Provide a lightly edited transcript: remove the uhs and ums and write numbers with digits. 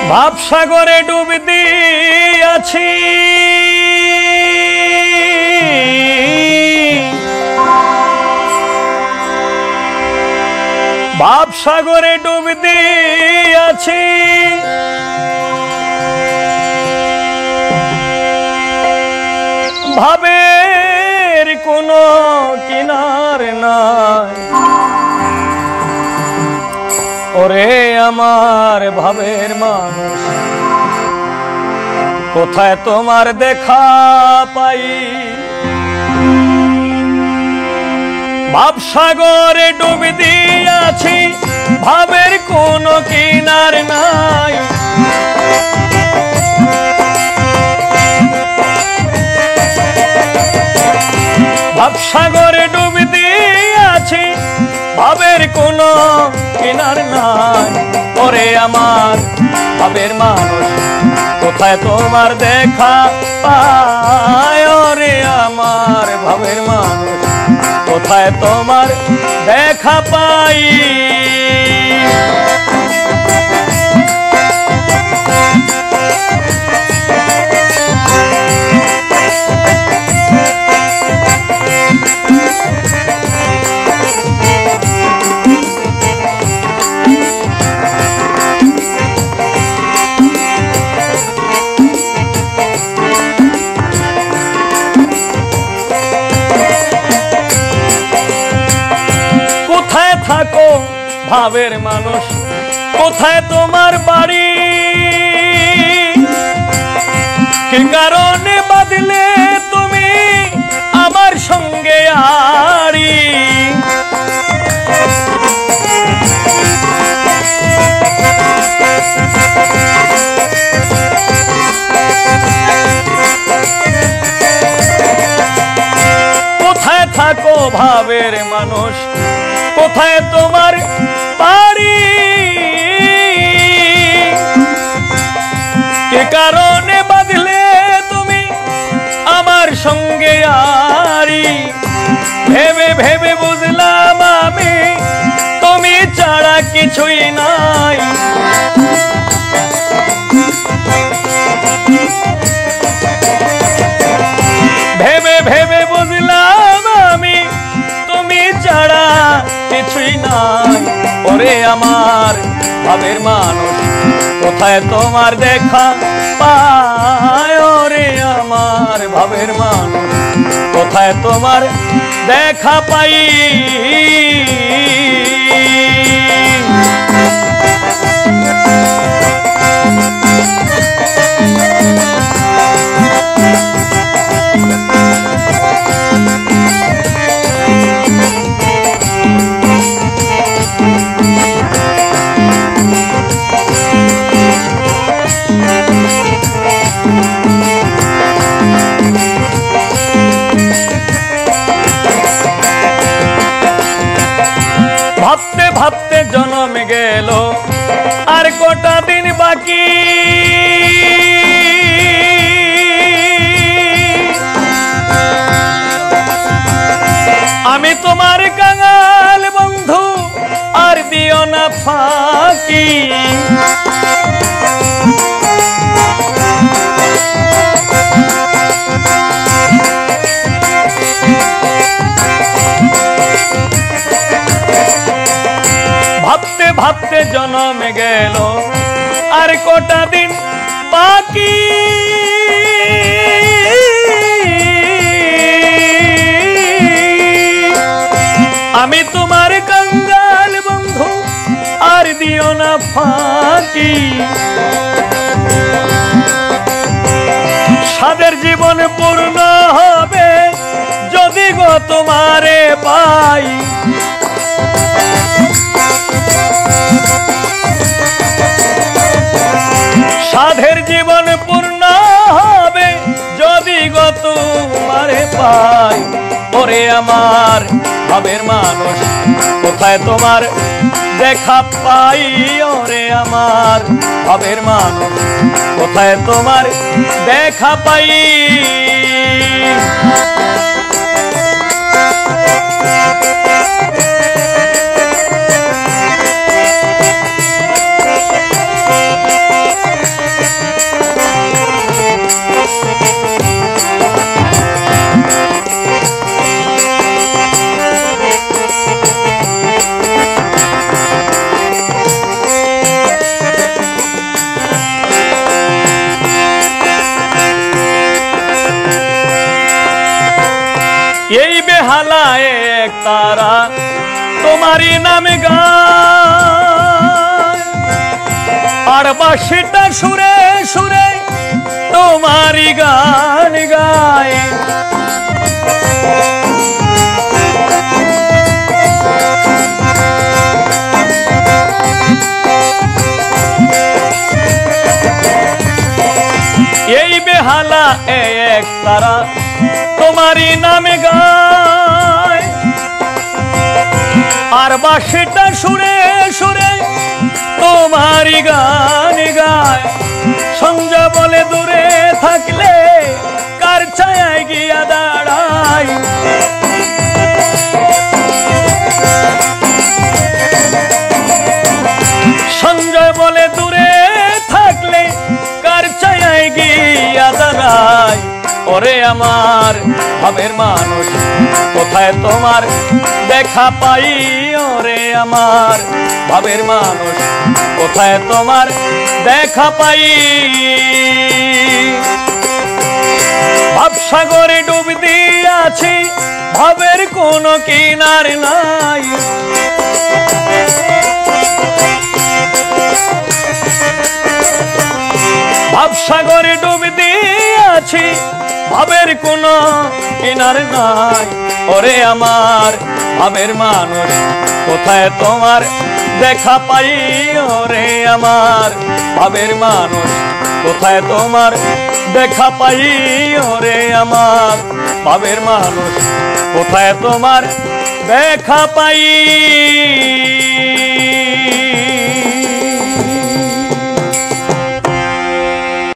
ভাবসাগরে ডুব দিয়াছি ভাবসাগরে ডুব দিয়াছি ভাবের কোনো কিনার নাই ওরে আমার ভাবের মানুষ কোথায় তোমার দেখা পাই ভাবসাগরে ডুব দিয়াছি ভাবের কোনো কিনার নাই ভাবসাগরে ডুব দিয়াছি ভাবের কোনো কিনার নাই ওরে আমার ভাবের মানুষ কোথায় তোমার দেখা পায় ওরে আমার ভাবের মানুষ কোথায় তোমার দেখা পাই থাকো ভাবের মানুষ কোথায় তোমার বাড়ি কি কারণে বাঁধলে তুমি আমার সঙ্গে আড়ি কোথায় থাকো ভাবের মানুষ কোথায় তোমার বাড়ি কে কারণে বাঁধলে তুমি আমার সঙ্গে আড়ি ভেবে ভেবে বুঝলাম আমি তুমি ছাড়া কিছুই নাই ভেবে ভেবে বুঝলাম আমি তুমি ছাড়া কিছুই নাই ওরে আমার ভাবের মানুষ কোথায় তোমার দেখা পায় ওরে আমার ভাবের মানুষ কোথায় তোমার দেখা পাই ভাবতে ভাবতে জন্ম গেল আর কটা দিন বাকি আমি তোমার কাঙাল বন্ধু আর দিও না ফাঁকি ভাবতে ভাবতে জন্ম গেল আর কটা দিন বাকি আমি তোমার কাঙ্গাল বন্ধু আর দিও না ফাঁকি সাদের জীবন পূর্ণ হবে যদি গো তোমারে পাই সাধের জীবন পূর্ণ হবে যদি গো তোমারে পাই ওরে আমার ভাবের মানুষ কোথায় তোমার দেখা পাই ওরে আমার ভাবের মানুষ কোথায় তোমার দেখা পাই বেহালা এক তারা তোমারই নামে গায়, আর বাঁশিটা সুরে সুরে তোমারই গান গায়। এই বেহালা এক তারা তোমারই নামে গায়, আর বাঁশিটা সুরে সুরে তোমারই গান গায়। সঞ্জয় বলে দূরে থাকলে কার ছায়ায় গিয়া দাঁড়াই, সঞ্জয় বলে দূরে থাকলে কার ছায়ায় গিয়া দাঁড়াই। ওরে আমার ভাবের মানুষ কোথায় তোমার দেখা পাই, ওরে আমার ভাবের মানুষ কোথায় তোমার দেখা পাই। ভাবসাগরে ডুব দিয়াছি ভাবের কোনো কিনার নাই, ভাবসাগরে ডুব দিয়াছি ভাবের কোনো কিনার নাই। ওরে আমার ভাবের মানুষ কোথায় তোমার দেখা পাই, ওরে আমার ভাবের মানুষ কোথায় তোমার দেখা পাই, ওরে আমার ভাবের মানুষ কোথায় তোমার দেখা পাই।